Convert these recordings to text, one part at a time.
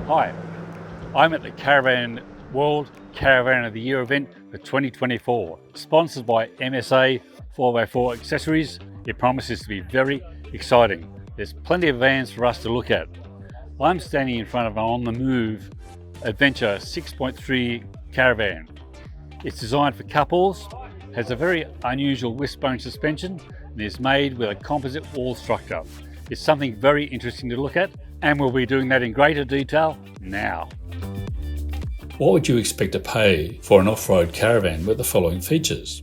Hi, I'm at the Caravan World Caravan of the Year event for 2024, sponsored by MSA 4x4 Accessories. It promises to be very exciting. There's plenty of vans for us to look at. I'm standing in front of an on-the-move Adventure 6.3 Caravan. It's designed for couples, has a very unusual wishbone suspension, and is made with a composite wall structure. It's something very interesting to look at, and we'll be doing that in greater detail now. What would you expect to pay for an off-road caravan with the following features?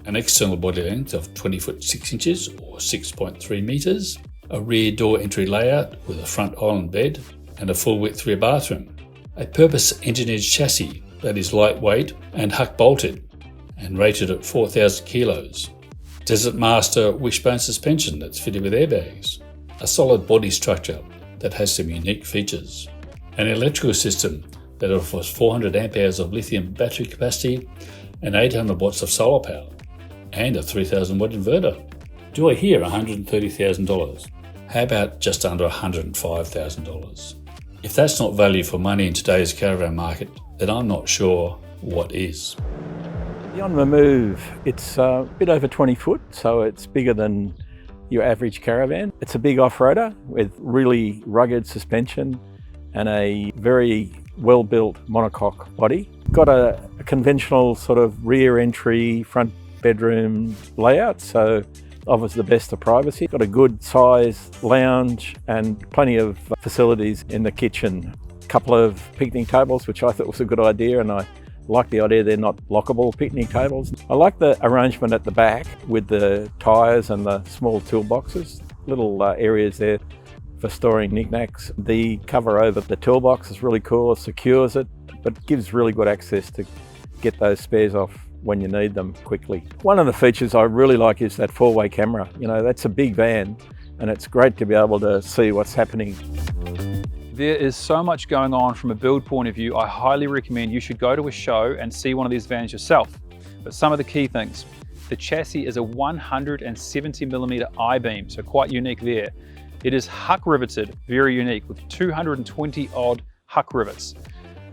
An external body length of 20 foot 6 inches or 6.3 metres, a rear door entry layout with a front island bed and a full width rear bathroom, a purpose engineered chassis that is lightweight and huck bolted and rated at 4,000 kilos, Desert Master wishbone suspension that's fitted with airbags, a solid body structure that has some unique features, an electrical system that offers 400 amp hours of lithium battery capacity and 800 watts of solar power, and a 3000 watt inverter. Do I hear $130,000? How about just under $105,000? If that's not value for money in today's caravan market, then I'm not sure what is. The On the Move, it's a bit over 20 foot, so it's bigger than your average caravan. It's a big off-roader with really rugged suspension and a very well-built monocoque body. Got a conventional sort of rear entry, front bedroom layout, so offers the best of privacy. Got a good sized lounge and plenty of facilities in the kitchen. A couple of picnic tables, which I thought was a good idea, and I like the idea they're not lockable picnic tables. I like the arrangement at the back with the tyres and the small toolboxes, little areas there for storing knickknacks. The cover over the toolbox is really cool, it secures it, but gives really good access to get those spares off when you need them quickly. One of the features I really like is that four-way camera. You know, that's a big van and it's great to be able to see what's happening. There is so much going on from a build point of view. I highly recommend you should go to a show and see one of these vans yourself. But some of the key things, the chassis is a 170mm I-beam, so quite unique there. It is huck riveted, very unique, with 220 odd huck rivets.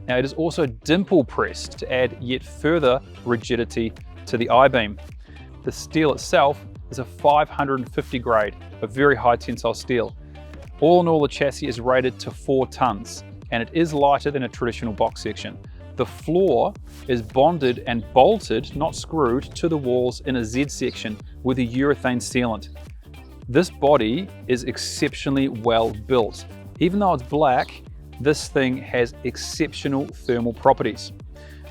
Now it is also dimple pressed to add yet further rigidity to the I-beam. The steel itself is a 550 grade, a very high tensile steel. All in all, the chassis is rated to 4 tons, and it is lighter than a traditional box section. The floor is bonded and bolted, not screwed, to the walls in a Z section with a urethane sealant. This body is exceptionally well built. Even though it's black, this thing has exceptional thermal properties.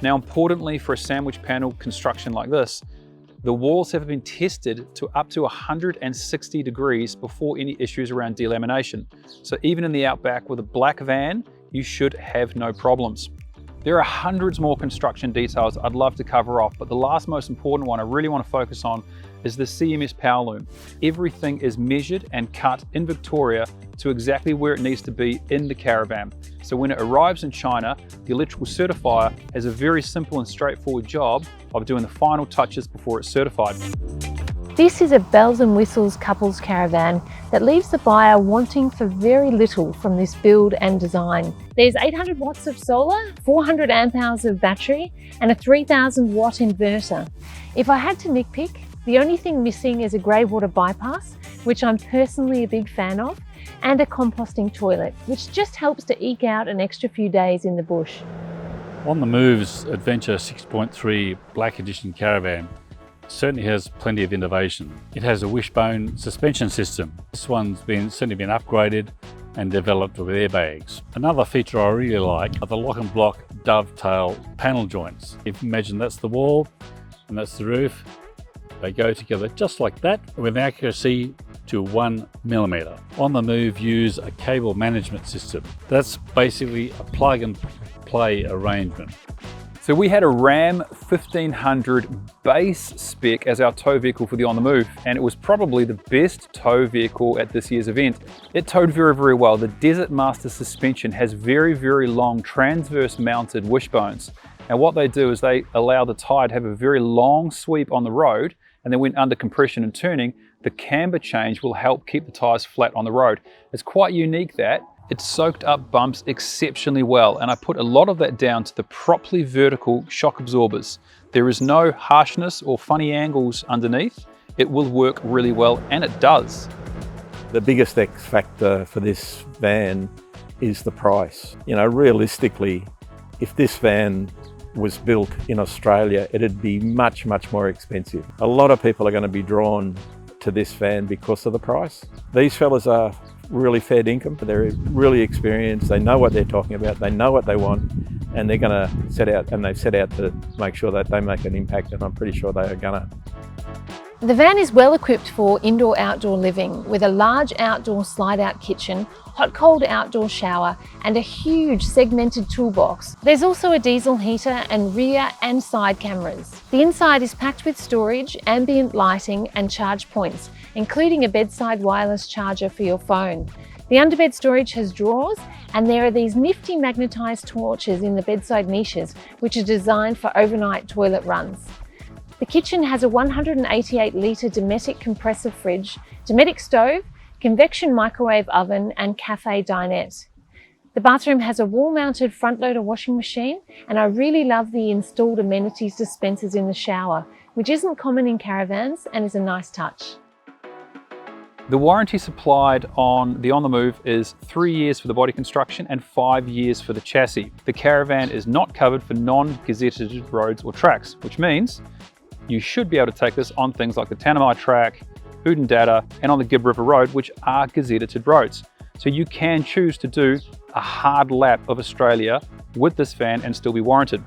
Now, importantly for a sandwich panel construction like this, the walls have been tested to up to 160 degrees before any issues around delamination. So even in the outback with a black van, you should have no problems. There are hundreds more construction details I'd love to cover off, but the last most important one I really want to focus on is the CMS power loom. Everything is measured and cut in Victoria to exactly where it needs to be in the caravan. So when it arrives in China, the electrical certifier has a very simple and straightforward job of doing the final touches before it's certified. This is a bells and whistles couples caravan that leaves the buyer wanting for very little from this build and design. There's 800 watts of solar, 400 amp hours of battery, and a 3000 watt inverter. If I had to nitpick, the only thing missing is a grey water bypass, which I'm personally a big fan of, and a composting toilet, which just helps to eke out an extra few days in the bush. On the Move's Adventure 6.3 Black Edition Caravan certainly has plenty of innovation. It has a wishbone suspension system. This one's certainly been upgraded and developed with airbags. Another feature I really like are the lock and block dovetail panel joints. If you imagine that's the wall and that's the roof, they go together just like that with accuracy to 1mm. On the Move use a cable management system. That's basically a plug and play arrangement. So we had a Ram 1500 base spec as our tow vehicle for the On the Move, and it was probably the best tow vehicle at this year's event. It towed very, very well. The Desert Master suspension has very, very long transverse mounted wishbones. And what they do is they allow the tyre to have a very long sweep on the road, and then when under compression and turning, the camber change will help keep the tyres flat on the road. It's quite unique that, It soaked up bumps exceptionally well, and I put a lot of that down to the properly vertical shock absorbers. There is no harshness or funny angles underneath. It will work really well, and it does. The biggest X factor for this van is the price. You know, realistically, if this van was built in Australia, it'd be much, much more expensive. A lot of people are going to be drawn to this van because of the price. These fellas are really fair income, but they're really experienced. They know what they're talking about. They know what they want, and they're going to set out, and they've set out to make sure that they make an impact, and I'm pretty sure they are going to. The van is well equipped for indoor-outdoor living with a large outdoor slide-out kitchen, hot-cold outdoor shower and a huge segmented toolbox. There's also a diesel heater and rear and side cameras. The inside is packed with storage, ambient lighting and charge points, including a bedside wireless charger for your phone. The underbed storage has drawers, and there are these nifty magnetised torches in the bedside niches which are designed for overnight toilet runs. The kitchen has a 188 litre Dometic compressor fridge, Dometic stove, convection microwave oven and cafe dinette. The bathroom has a wall-mounted front-loader washing machine, and I really love the installed amenities dispensers in the shower, which isn't common in caravans and is a nice touch. The warranty supplied on the On The Move is 3 years for the body construction and 5 years for the chassis. The Caravan is not covered for non-gazetted roads or tracks, which means you should be able to take this on things like the Tanami track, Oodendata, and on the Gibb River Road, which are gazetted roads. So you can choose to do a hard lap of Australia with this van and still be warranted.